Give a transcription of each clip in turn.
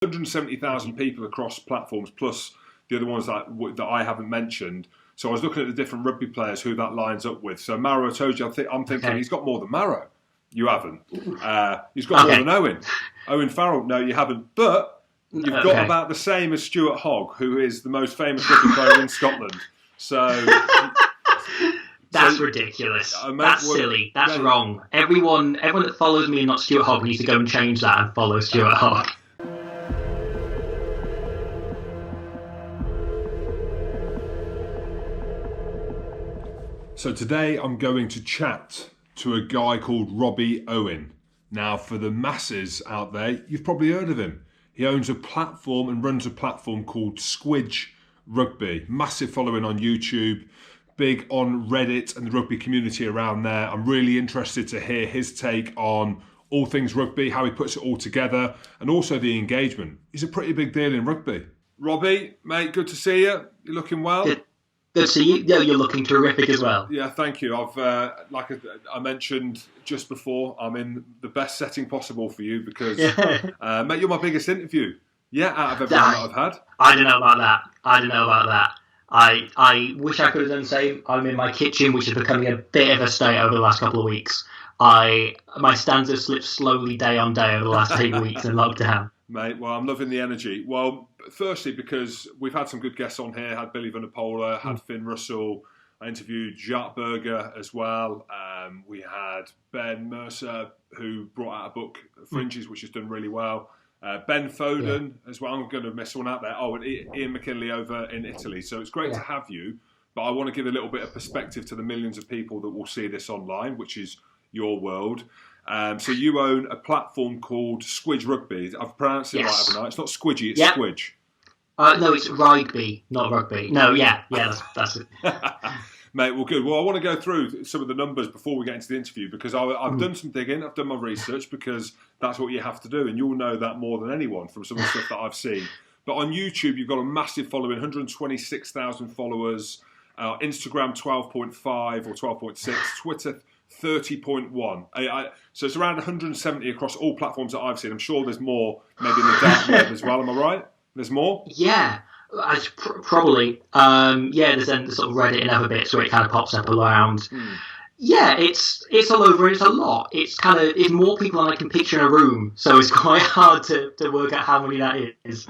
170,000 people across platforms, plus the other ones that I haven't mentioned. So I was looking at the different rugby players, who that lines up with. So Maro Itoje, I'm thinking he's got more than Maro. You haven't. He's got more than Owen. Owen Farrell, no, you haven't. But you've got about the same as Stuart Hogg, who is the most famous rugby player in Scotland. So... That's ridiculous. That's silly. That's wrong. Everyone that follows me and not Stuart Hogg needs to go and change that and follow Stuart Hogg. So today I'm going to chat to a guy called Robbie Owen. Now, for the masses out there, you've probably heard of him. He owns a platform and runs a platform called Squidge Rugby. Massive following on YouTube. Big on Reddit and the rugby community around there. I'm really interested to hear his take on all things rugby, how he puts it all together, and also the engagement. He's a pretty big deal in rugby. Robbie, mate, good to see you. You're looking well. Good to see you. Yeah, you're looking terrific as well. Yeah, thank you. I've, like I mentioned just before, I'm in the best setting possible for you because, mate, you're my biggest interview. Yeah, out of everyone that I've had. I don't know about that. I wish I could have done the same. I'm in my kitchen, which is becoming a bit of a state over the last couple of weeks. My stands have slipped slowly day on day over the last 8 weeks in lockdown. Mate, well, I'm loving the energy. Well, firstly, because we've had some good guests on here. Had Billy Vunipola, had Finn Russell. I interviewed Jacques Berger as well. We had Ben Mercer, who brought out a book, Fringes, which has done really well. Ben Foden as well. I'm going to miss one out there. Oh, and Ian McKinley over in Italy. So it's great to have you. But I want to give a little bit of perspective to the millions of people that will see this online, which is your world. So you own a platform called Squidge Rugby. I've pronounced it right, haven't I? It's not Squidgy, it's Squidge. No, it's Rugby, not rugby. No, that's it. Mate, well, good. Well, I want to go through some of the numbers before we get into the interview because I've done some digging, I've done my research because that's what you have to do, and you'll know that more than anyone from some of the stuff that I've seen. But on YouTube, you've got a massive following, 126,000 followers, Instagram 12.5 or 12.6, Twitter 30.1. So it's around 170 across all platforms that I've seen. I'm sure there's more, maybe in the dark web as well. Am I right? There's more? Yeah. Probably. There's then the sort of Reddit and other bits where it kind of pops up around. Yeah, it's all over. It's a lot. It's more people than I can picture in a room, so it's quite hard to work out how many that is.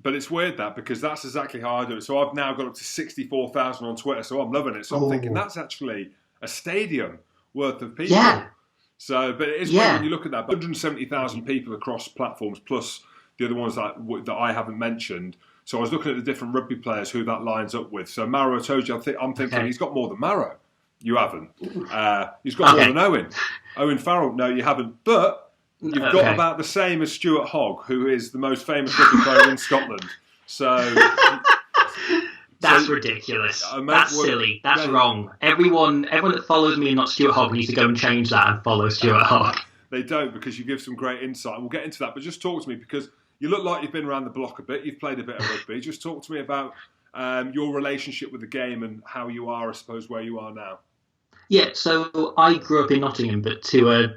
But it's weird because that's exactly how I do it. So I've now got up to 64,000 on Twitter, so I'm loving it. So I'm thinking that's actually a stadium worth of people. Yeah. So, but it is weird when you look at that. 170,000 people across platforms, plus the other ones that I haven't mentioned. So I was looking at the different rugby players, who that lines up with. So Maro Itoje, I'm thinking he's got more than Maro. You haven't. He's got more than Owen. Owen Farrell, no, you haven't. But you've got about the same as Stuart Hogg, who is the most famous rugby player in Scotland. So that's ridiculous. That's silly. That's wrong. Everyone that follows me and not Stuart Hogg needs to go and change that and follow Stuart Hogg. They don't, because you give some great insight. We'll get into that, but just talk to me because you look like you've been around the block a bit. You've played a bit of rugby. Just talk to me about your relationship with the game and how you are, I suppose, where you are now. Yeah, so I grew up in Nottingham, but to a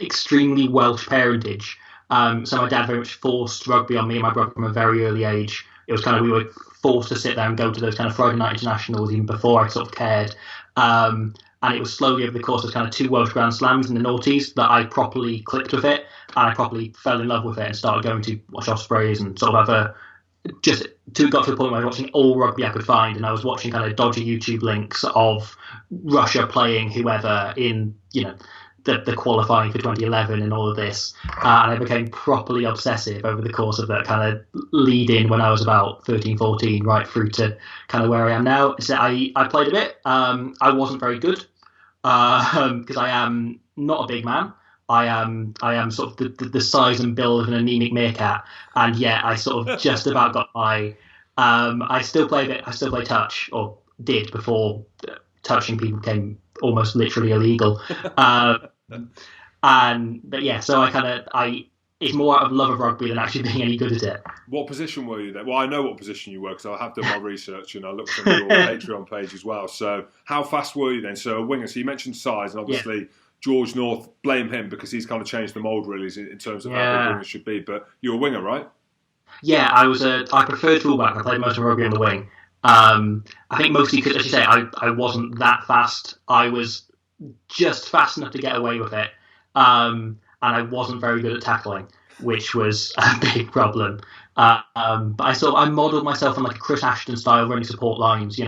extremely Welsh parentage. So my dad very much forced rugby on me and my brother from a very early age. It was kind of, we were forced to sit there and go to those kind of Friday night internationals even before I sort of cared. And it was slowly over the course of kind of 2 Welsh Grand Slams in the noughties that I properly clicked with it, and I properly fell in love with it and started going to watch Ospreys and sort of got to the point where I was watching all rugby I could find, and I was watching kind of dodgy YouTube links of Russia playing whoever in, the qualifying for 2011 and all of this, and I became properly obsessive over the course of that kind of lead in when I was about 13, 14, right through to kind of where I am now. So I played a bit. I wasn't very good because I am not a big man. I am sort of the size and build of an anemic meerkat, and yet I sort of just about got by. I still play a bit. I still play touch, or did before touching people became almost literally illegal. But yeah, so it's more out of love of rugby than actually being any good at it. What position were you then? Well, I know what position you were because I have done my research and I looked on your Patreon page as well. So how fast were you then? So a winger. So you mentioned size, and obviously George North, blame him because he's kind of changed the mould really in terms of how big wingers should be. But you're a winger, right? Yeah, I preferred fullback. I played most of rugby on the wing. I think mostly because, as you say, I wasn't that fast. I was just fast enough to get away with it, and I wasn't very good at tackling, which was a big problem. But I modelled myself on like a Chris Ashton style, running support lines,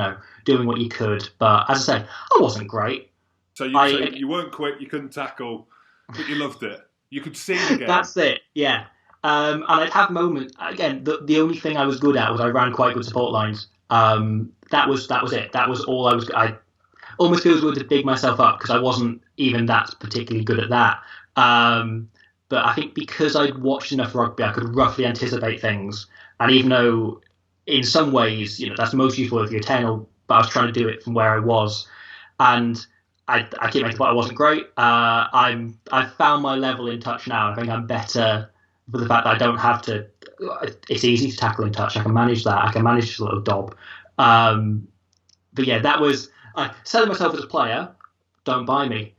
doing what you could. But as I say, I wasn't great. So you weren't quick, you couldn't tackle, but you loved it. You could see the game. That's it. Yeah. And I'd have moments. Again, the only thing I was good at was I ran quite good support lines. That was it. That was all I was. I almost feels good to big myself up because I wasn't even that particularly good at that. But I think because I'd watched enough rugby, I could roughly anticipate things. And even though in some ways, that's most useful if you're 10, but I was trying to do it from where I was. And I keep making the point I wasn't great. I've found my level in touch now. I think I'm better for the fact that I don't have to. It's easy to tackle in touch. I can manage that. I can manage this little dob. But yeah, that was selling myself as a player. Don't buy me.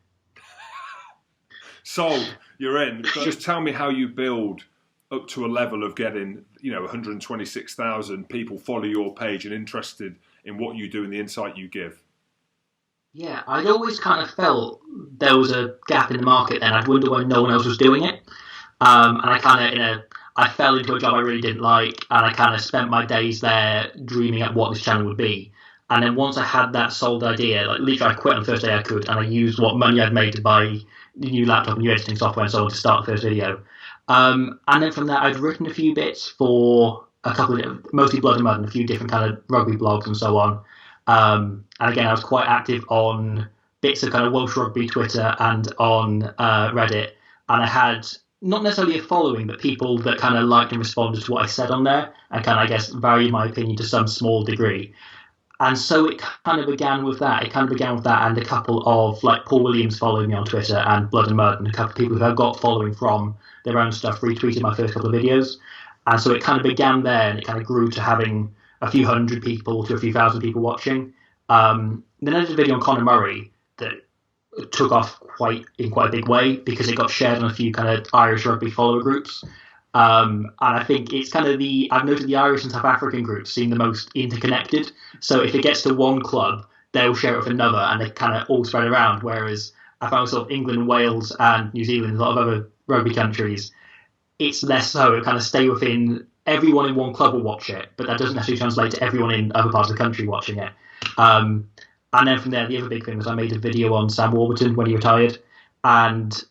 Sold. You're in. Just tell me how you build up to a level of getting 126,000 people follow your page and interested in what you do and the insight you give. Yeah, I'd always kind of felt there was a gap in the market then. I'd wonder why no one else was doing it. And I fell into a job I really didn't like, and I kind of spent my days there dreaming up what this channel would be. And then once I had that sold idea, like literally I quit on the first day I could, and I used what money I'd made to buy the new laptop and new editing software and so on to start the first video. And then from that, I'd written a few bits for a couple of, mostly Blood and Mud, and a few different kind of rugby blogs and so on. And again, I was quite active on bits of kind of Welsh Rugby Twitter and on Reddit. And I had not necessarily a following, but people that kind of liked and responded to what I said on there and kind of, I guess, varied my opinion to some small degree. And so it kind of began with that. And a couple of, like, Paul Williams following me on Twitter and Blood and Mud, and a couple of people who I've got following from their own stuff retweeted my first couple of videos. And so it kind of began there, and it kind of grew to having a few hundred people to a few thousand people watching. Then I did a video on Conor Murray that took off in quite a big way because it got shared on a few kind of Irish rugby follower groups. And I think it's kind of I've noted the Irish and South African groups seem the most interconnected. So if it gets to one club, they'll share it with another, and they kind of all spread around. Whereas I found myself England, Wales, and New Zealand, a lot of other rugby countries, it's less so. It kind of stay within everyone in one club will watch it, but that doesn't necessarily translate to everyone in other parts of the country watching it. And then from there, the other big thing was I made a video on Sam Warburton when he retired, and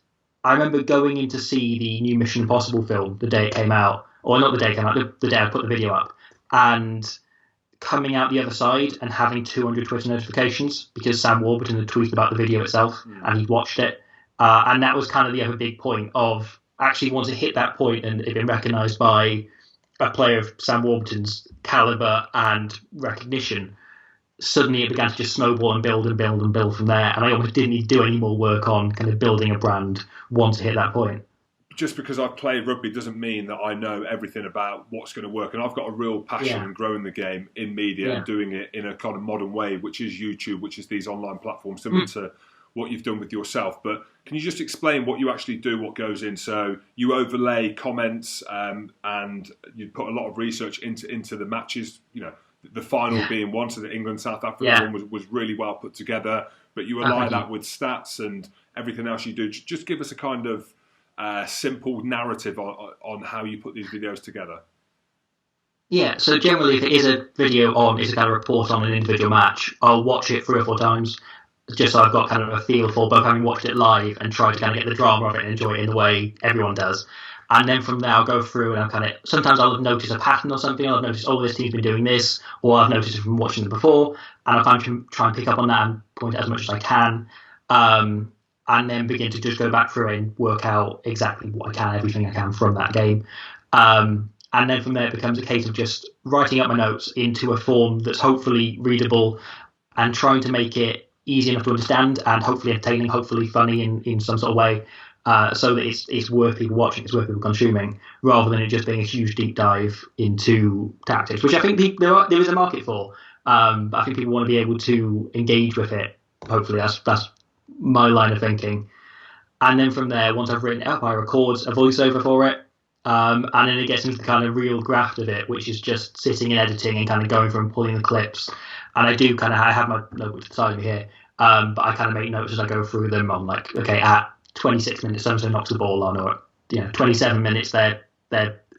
I remember going in to see the new Mission Impossible film the day it came out, or not the day it came out, the day I put the video up, and coming out the other side and having 200 Twitter notifications because Sam Warburton had tweeted about the video itself and he'd watched it. And that was kind of the other big point of actually once it hit that point and it been recognised by a player of Sam Warburton's calibre and recognition, suddenly it began to just snowball and build and build and build from there. And I almost didn't need to do any more work on kind of building a brand once it hit that point. Just because I've played rugby doesn't mean that I know everything about what's going to work. And I've got a real passion in growing the game in media and doing it in a kind of modern way, which is YouTube, which is these online platforms, similar to what you've done with yourself. But can you just explain what you actually do, what goes in? So you overlay comments and you put a lot of research into the matches, the final being one, so the England-South Africa one was really well put together, but you ally that with stats and everything else you do. Just give us a kind of simple narrative on how you put these videos together. Yeah, so generally if it is a video it's a kind of report on an individual match, I'll watch it 3 or 4 times, just so I've got kind of a feel for both having watched it live and try to kind of get the drama of it and enjoy it in the way everyone does. And then from there, I'll go through and sometimes I'll notice a pattern or something. I'll notice, this team's been doing this, or I've noticed it from watching them before. And I'll try and pick up on that and point it as much as I can. And then begin to just go back through and work out exactly what I can, everything I can from that game. And then from there, it becomes a case of just writing up my notes into a form that's hopefully readable and trying to make it easy enough to understand and hopefully entertaining, hopefully funny in some sort of way. So that it's worth people watching, it's worth people consuming, rather than it just being a huge deep dive into tactics, which I think there is a market for. But I think people want to be able to engage with it. Hopefully, that's my line of thinking. And then from there, once I've written it up, I record a voiceover for it, And then it gets into the kind of real graft of it, which is just sitting and editing and kind of going through and pulling the clips. And I have my notes beside me here, but I kind of make notes as I go through them. I'm like, okay, at 26 minutes, so knocks the ball on, or 27 minutes, their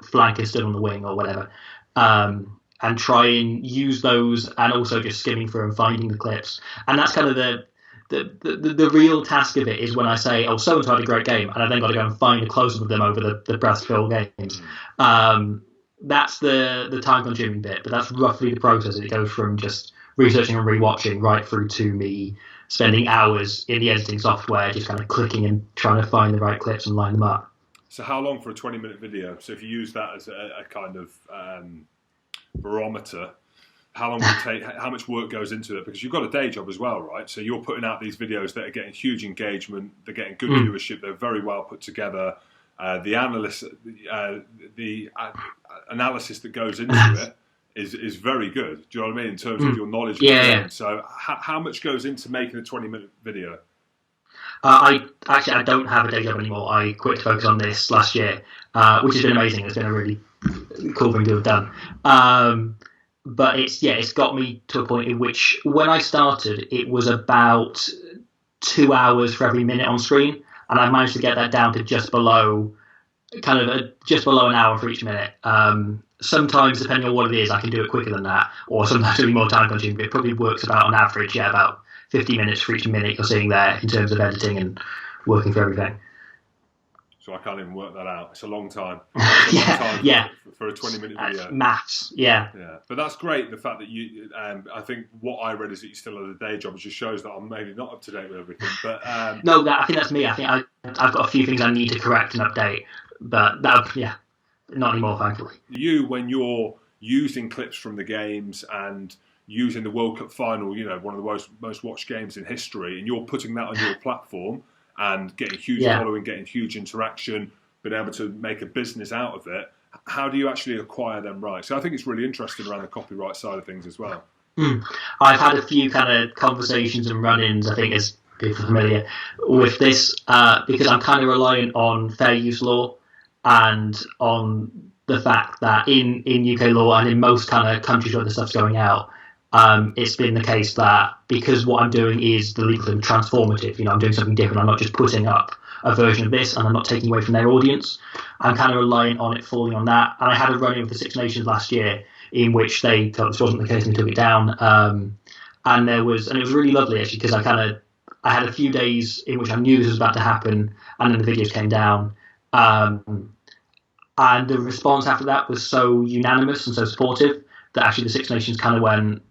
flank is stood on the wing or whatever. And try and use those, and also just skimming through and finding the clips. And that's kind of the real task of it, is when I say, oh, so and so had a great game, and I've then got to go and find a close up of them over the Brassfield games. That's the time consuming bit, but that's roughly the process. It goes from just researching and rewatching right through to me spending hours in the editing software, just kind of clicking and trying to find the right clips and line them up. So how long for a 20-minute video? So if you use that as a kind of barometer, how long will it take? How much work goes into it? Because you've got a day job as well, right? So you're putting out these videos that are getting huge engagement, they're getting good viewership, they're very well put together. The analysis that goes into it is very good. Do you know what I mean? In terms of your knowledge of the game. So how much goes into making a 20-minute video? I don't have a day job anymore. I quit to focus on this last year, which has been amazing. It's been a really cool thing to have done. But it's got me to a point in which, when I started, it was about 2 hours for every minute on screen, and I've managed to get that down to just below an hour for each minute. Sometimes, depending on what it is, I can do it quicker than that, or sometimes it'll be more time consuming. But it probably works about, on average, about 50 minutes for each minute you're seeing there in terms of editing and working through everything. So I can't even work that out. It's a long time. For a 20-minute video. Maths, yeah. But that's great. The fact that you, I think what I read is that you still have a day job. It just shows that I'm maybe not up to date with everything. But no, I think that's me. I think I've got a few things I need to correct and update. But not anymore, thankfully. When you're using clips from the games and using the World Cup final, one of the most watched games in history, and you're putting that on your platform and getting huge following, getting huge interaction, being able to make a business out of it, how do you actually acquire them rights? So I think it's really interesting around the copyright side of things as well. I've had a few kind of conversations and run-ins, I think, as people are familiar with this, because I'm kind of reliant on fair use law and on the fact that in UK law and in most kind of countries where the stuff's going out, it's been the case that because what I'm doing is the legal term transformative, I'm doing something different. I'm not just putting up a version of this and I'm not taking away from their audience. I'm kind of relying on it falling on that. And I had a run-in with the Six Nations last year in which they felt this wasn't the case and they took it down. And it was really lovely, actually, because I had a few days in which I knew this was about to happen, and then the videos came down. And the response after that was so unanimous and so supportive that actually the Six Nations kind of went,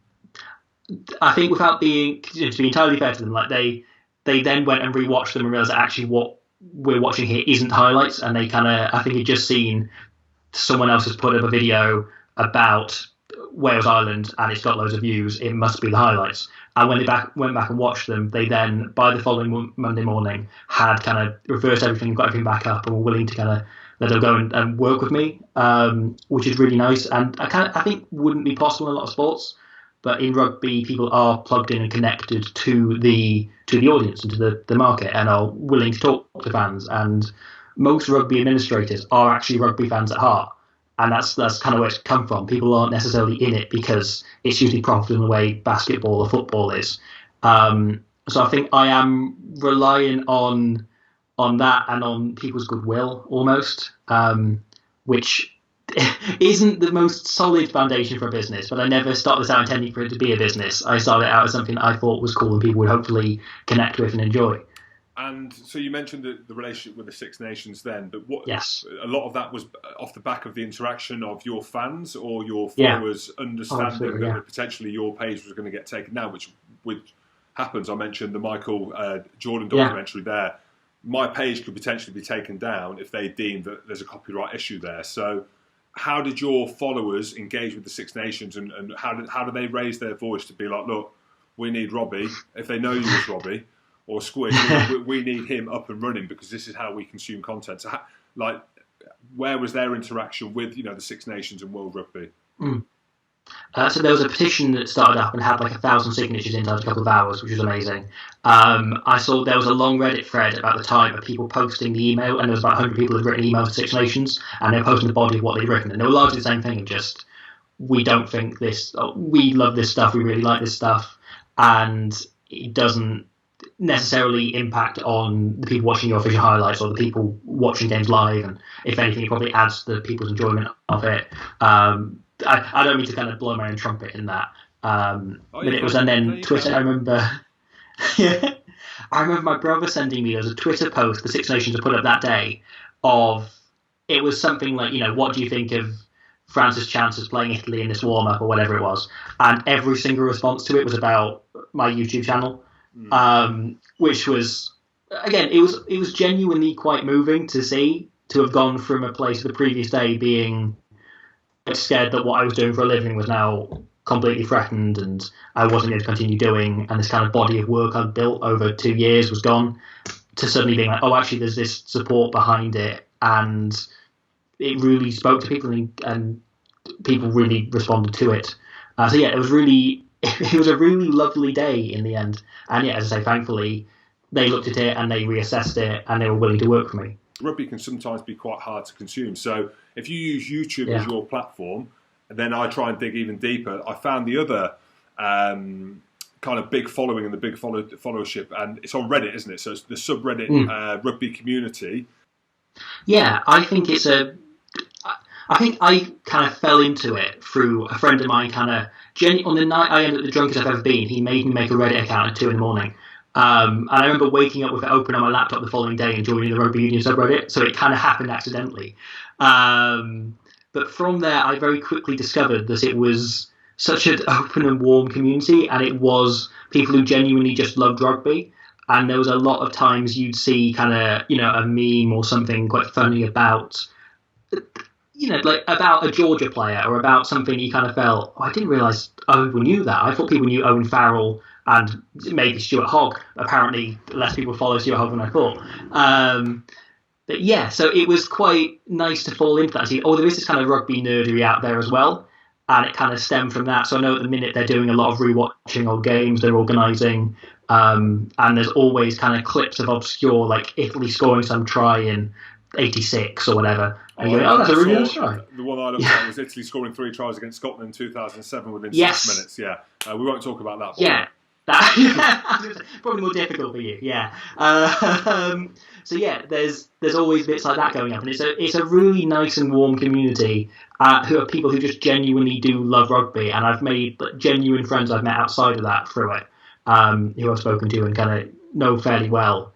I think, without being, to be entirely fair to them, like they then went and rewatched them and realised that actually what we're watching here isn't highlights, and they kind of, I think, had just seen someone else has put up a video about Wales Island and it's got loads of views, it must be the highlights. And when they went back and watched them, they then, by the following Monday morning, had kind of reversed everything, got everything back up, and were willing to kind of let them go and work with me, which is really nice. And I think wouldn't be possible in a lot of sports, but in rugby, people are plugged in and connected to the audience and to the market, and are willing to talk to fans. And most rugby administrators are actually rugby fans at heart, and that's kind of where it's come from. People aren't necessarily in it because it's usually profitable in the way basketball or football is. So I think I am relying on that and on people's goodwill almost, which isn't the most solid foundation for a business, but I never started this out intending for it to be a business. I started out as something I thought was cool and people would hopefully connect with and enjoy. And so you mentioned the relationship with the Six Nations then, but yes, a lot of that was off the back of the interaction of your fans or your followers understanding that potentially your page was going to get taken down, which happens. I mentioned the Michael Jordan documentary there. My page could potentially be taken down if they deem that there's a copyright issue there. So how did your followers engage with the Six Nations, and how did they raise their voice to be like, look, we need Robbie, if they know you as Robbie, or Squid, we need him up and running because this is how we consume content. So where was their interaction with the Six Nations and World Rugby? So there was a petition that started up and had like 1,000 signatures inside a couple of hours, which was amazing. I saw there was a long Reddit thread about the time of people posting the email, and there was about 100 people who had written emails to Six Nations, and they were posting the body of what they'd written, and they were largely the same thing of just, we don't think this, we love this stuff, we really like this stuff, and it doesn't necessarily impact on the people watching your official highlights or the people watching games live, and if anything, it probably adds to people's enjoyment of it. I don't mean to kind of blow my own trumpet in that, but it was, and then Twitter. I remember, yeah, I remember my brother sending me there was a Twitter post the Six Nations had put up that day of, it was something like, what do you think of Francis Chance's playing Italy in this warm up or whatever it was, and every single response to it was about my YouTube channel, which was, again, it was genuinely quite moving to see, to have gone from a place the previous day being scared that what I was doing for a living was now completely threatened and I wasn't going to continue doing, and this kind of body of work I'd built over 2 years was gone, to suddenly being like, oh, actually there's this support behind it, and it really spoke to people, and people really responded to it. So yeah, it was a really lovely day in the end, and yeah, as I say, thankfully they looked at it and they reassessed it and they were willing to work for me. Rugby can sometimes be quite hard to consume. So if you use YouTube as your platform, and then I try and dig even deeper, I found the other kind of big following and the big followership, and it's on Reddit, isn't it? So it's the subreddit rugby community. Yeah, I think I kind of fell into it through a friend of mine. On the night I ended up the drunkest I've ever been, he made me make a Reddit account at 2 a.m. And I remember waking up with it open on my laptop the following day and joining the Rugby Union subreddit, so it kind of happened accidentally. But from there, I very quickly discovered that it was such an open and warm community, and it was people who genuinely just loved rugby. And there was a lot of times you'd see kind of, a meme or something quite funny about, like about a Georgia player or about something you kind of felt, I didn't realise people knew that. I thought people knew Owen Farrell and maybe Stuart Hogg. Apparently, less people follow Stuart Hogg than I thought. But yeah, so it was quite nice to fall into that. See, there is this kind of rugby nerdery out there as well, and it kind of stemmed from that. So I know at the minute they're doing a lot of rewatching old games, they're organising, and there's always kind of clips of obscure, like Italy scoring some try in 86 or whatever. And you're like, that's a really nice try. The one I looked at was Italy scoring 3 tries against Scotland in 2007 within 6 minutes. Yeah, we won't talk about that. Yeah. Probably more difficult for you, yeah. So yeah, there's always bits like that going up, and it's a really nice and warm community who are people who just genuinely do love rugby, and I've made genuine friends I've met outside of that through it, who I've spoken to and kind of know fairly well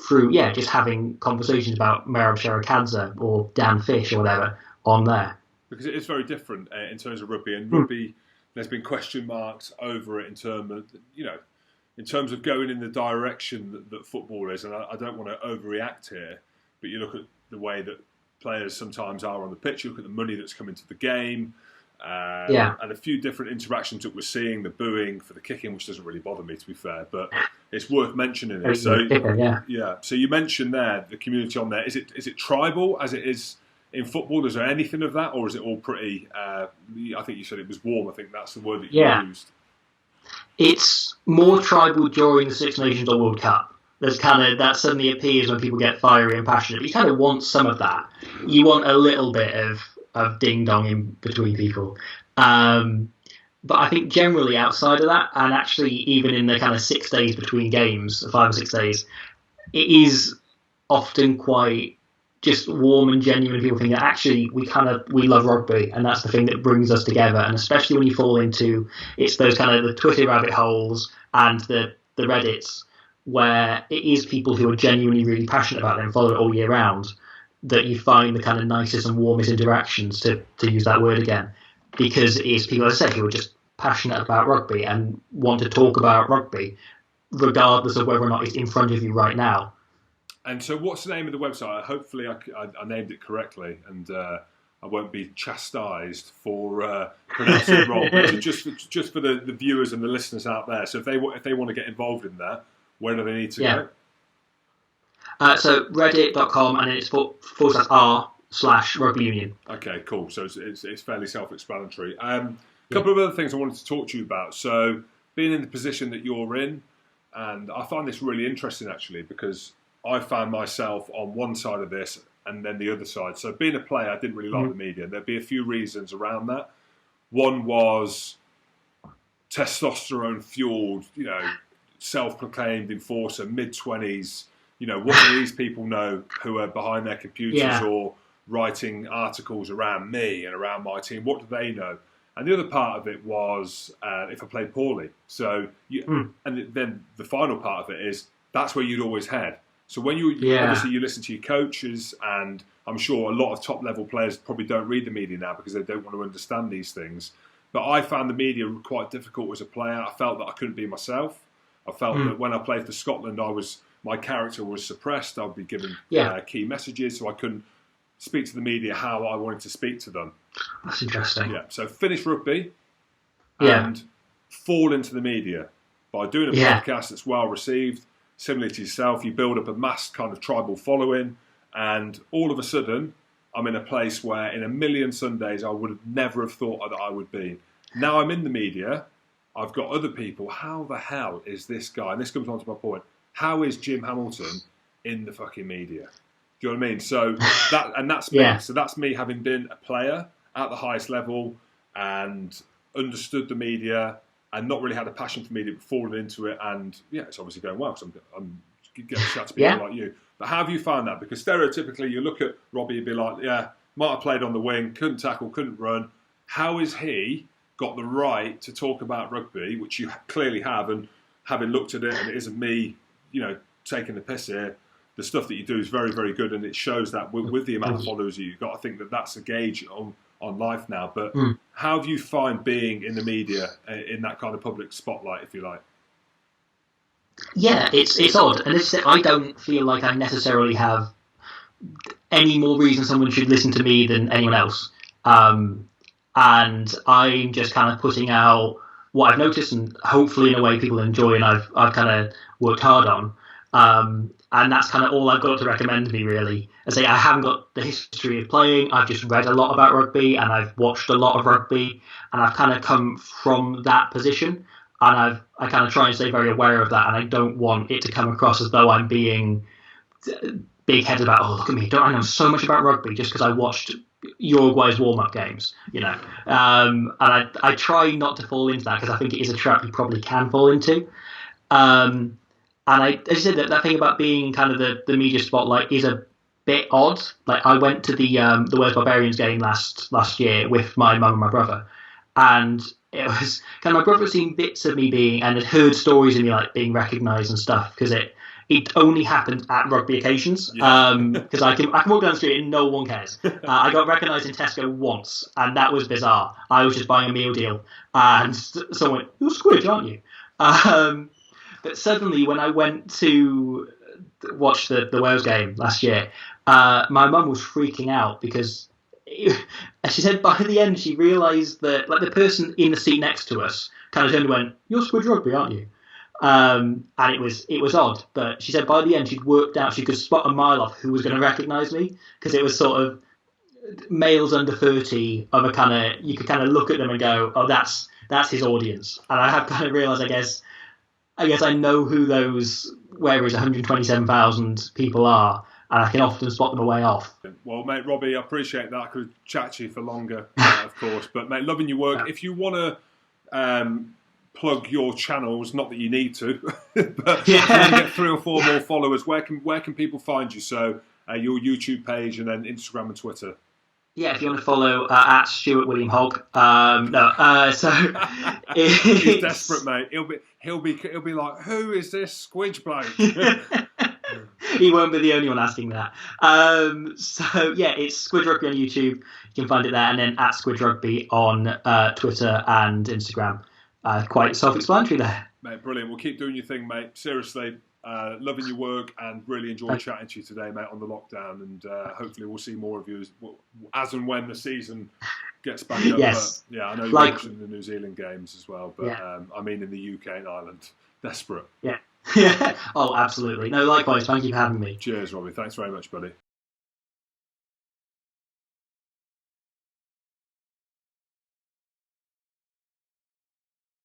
through just having conversations about Merab Sherakadze or Dan Fish or whatever on there. Because it is very different in terms of rugby, and rugby. There's been question marks over it in terms of going in the direction that football is, and I don't want to overreact here, but you look at the way that players sometimes are on the pitch, you look at the money that's come into the game, and a few different interactions that we're seeing, the booing for the kicking, which doesn't really bother me, to be fair, but it's worth mentioning it. So so you mentioned there the community on there. Is it tribal as it is in football? Is there anything of that, or is it all pretty? I think you said it was warm. I think that's the word that you used. It's more tribal during the Six Nations or World Cup. There's that suddenly appears when people get fiery and passionate. But you kind of want some of that. You want a little bit of ding dong in between people. But I think generally outside of that, and actually even in the kind of 6 days between games, 5 or 6 days, it is often quite just warm and genuine. People think that actually we love rugby, and that's the thing that brings us together. And especially when you fall into it's those kind of the Twitter rabbit holes and the Reddits where it is people who are genuinely really passionate about it and follow it all year round, that you find the kind of nicest and warmest interactions, to use that word again, because it is people, as I said, who are just passionate about rugby and want to talk about rugby regardless of whether or not it's in front of you right now. And so what's the name of the website? Hopefully I named it correctly, and I won't be chastised for pronouncing it wrong. But just for the viewers and the listeners out there, so if they want to get involved in that, where do they need to go? So reddit.com, and it's /r/rugby union. Okay, cool. So it's fairly self-explanatory. A couple of other things I wanted to talk to you about. So, being in the position that you're in, and I find this really interesting actually, because I found myself on one side of this and then the other side. So, being a player, I didn't really like the media. There'd be a few reasons around that. One was testosterone-fueled, self-proclaimed enforcer, mid-20s. What do these people know who are behind their computers or writing articles around me and around my team? What do they know? And the other part of it was if I played poorly. So, and then the final part of it is that's where you'd always head. So when obviously you listen to your coaches, and I'm sure a lot of top-level players probably don't read the media now because they don't want to understand these things. But I found the media quite difficult as a player. I felt that I couldn't be myself. I felt that when I played for Scotland, my character was suppressed. I'd be given key messages, so I couldn't speak to the media how I wanted to speak to them. That's interesting. Yeah. So finish rugby and fall into the media by doing a podcast that's well received. Similar to yourself, you build up a mass kind of tribal following, and all of a sudden, I'm in a place where in a million Sundays I would have never have thought that I would be. Now I'm in the media. I've got other people. How the hell is this guy? And this comes on to my point. How is Jim Hamilton in the fucking media? Do you know what I mean? So that's me. So that's me having been a player at the highest level and understood the media and not really had a passion for media, but fallen into it. And it's obviously going well because I'm getting a shout to people like you. But how have you found that? Because stereotypically, you look at Robbie and be like, might have played on the wing, couldn't tackle, couldn't run. How has he got the right to talk about rugby, which you clearly have, and having looked at it, and it isn't me, taking the piss here, the stuff that you do is very, very good, and it shows that with the amount of followers you've got, I think that's a gauge on life now. But how have you find being in the media, in that kind of public spotlight, if you like? Yeah, it's odd, and I don't feel like I necessarily have any more reason someone should listen to me than anyone else. And I'm just kind of putting out what I've noticed, and hopefully in a way people enjoy, and I've kind of worked hard on. And that's kind of all I've got to recommend me, really. I say I haven't got the history of playing. I've just read a lot about rugby, and I've watched a lot of rugby, and I've kind of come from that position. And I kind of try and stay very aware of that, and I don't want it to come across as though I'm being big-headed about, oh, look at me, don't I know so much about rugby just because I watched Uruguay's warm-up games, And I try not to fall into that because I think it is a trap you probably can fall into. And as you said, that thing about being kind of the media spotlight is a bit odd. Like I went to the Wales Barbarians game last year with my mum and my brother, and it was kind of my brother had seen bits of me being and had heard stories of me like being recognised and stuff because it only happened at rugby occasions because I can walk down the street and no one cares. I got recognised in Tesco once, and that was bizarre. I was just buying a meal deal, and someone went, "You're Squidge, aren't you?" But suddenly, when I went to watch the Wales game last year, my mum was freaking out because she said by the end she realised that like the person in the seat next to us kind of turned and went, "You're Squidge Rugby, aren't you?" And it was odd, but she said by the end she'd worked out she could spot a mile off who was going to recognise me because it was sort of males under 30 of a kind of, you could kind of look at them and go, oh, that's his audience. And I have kind of realised, I guess I know who those, where is 127,000 people are, and I can often spot them a way off. Well, mate, Robbie, I appreciate that. I could chat to you for longer, of course. But, mate, loving your work. If you want to plug your channels, not that you need to, but if you want to get 3 or 4 more followers, where can people find you? So your YouTube page and then Instagram and Twitter. Yeah, if you want to follow at Stuart William Hogg. So he's desperate, mate. He'll be like, who is this Squidge bloke? He won't be the only one asking that. So yeah, it's Squidge Rugby on YouTube. You can find it there, and then at Squidge Rugby on Twitter and Instagram. Quite self-explanatory there. Mate, brilliant. We'll keep doing your thing, mate. Seriously, loving your work and really enjoyed chatting to you today, mate, on the lockdown. And hopefully we'll see more of you as and when the season gets back up. Yes. But, yeah, I know you're watching the New Zealand games as well, but I mean in the UK and Ireland. Desperate. Yeah. Oh, absolutely. No, likewise. Thank you for having me. Cheers, Robbie. Thanks very much, buddy.